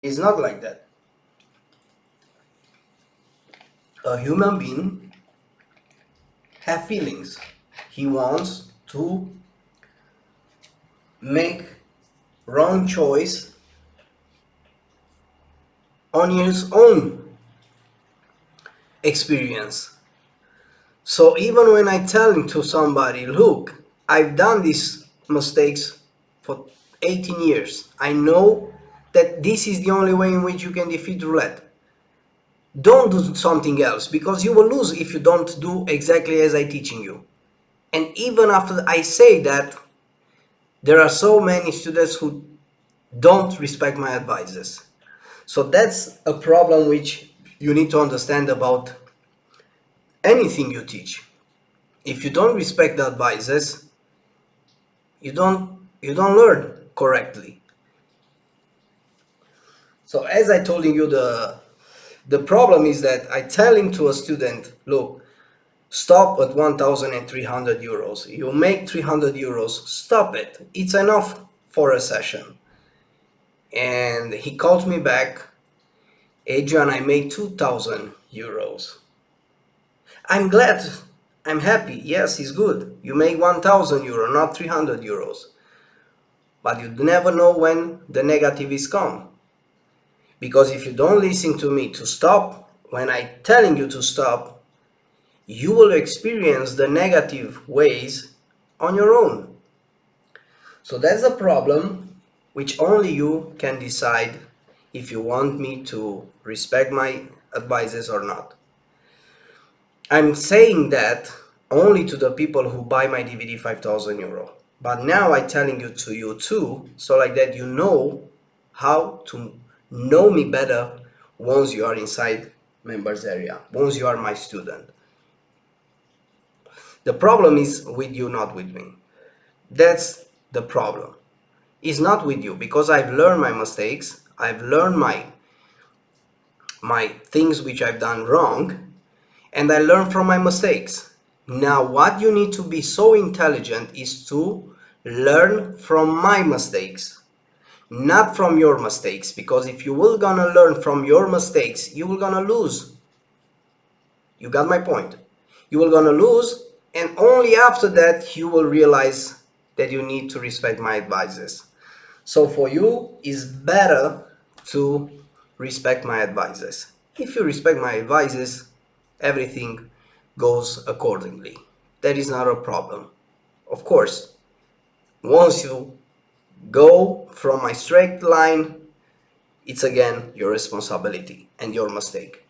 It's not like that. A human being have feelings. He wants to make wrong choice on his own experience. So even when I tell to somebody, look, I've done these mistakes for 18 years. I know that this is the only way in which you can defeat roulette. Don't do something else, because you will lose if you don't do exactly as I'm teaching you. And even after I say that, there are so many students who don't respect my advices. So that's a problem which you need to understand about anything you teach. If you don't respect the advices, you don't learn correctly. So as I told you, the problem is that I telling to a student, look, stop at 1,300 euros. You make 300 euros, stop it. It's enough for a session. And he called me back, Adrian, I made 2,000 euros. I'm glad, I'm happy. Yes, it's good. You make 1,000 euro, not 300 euros. But you never know when the negative is come. Because if you don't listen to me to stop, when I'm telling you to stop, you will experience the negative ways on your own. So that's a problem which only you can decide if you want me to respect my advices or not. I'm saying that only to the people who buy my DVD 5,000 euro. But now I'm telling you to you too, so like that you know how to know me better once you are inside members area, once you are my student. The problem is with you, not with me. That's the problem. It's not with you, because I've learned my mistakes, I've learned my things which I've done wrong, and I learn from my mistakes. Now what you need to be so intelligent is to learn from my mistakes, not from your mistakes, because if you will gonna learn from your mistakes, you will gonna lose. You got my point. You will gonna lose, and only after that you will realize that you need to respect my advices. So for you, it's better to respect my advices. If you respect my advices, everything goes accordingly. That is not a problem. Of course, once you go from my straight line, it's again your responsibility and your mistake.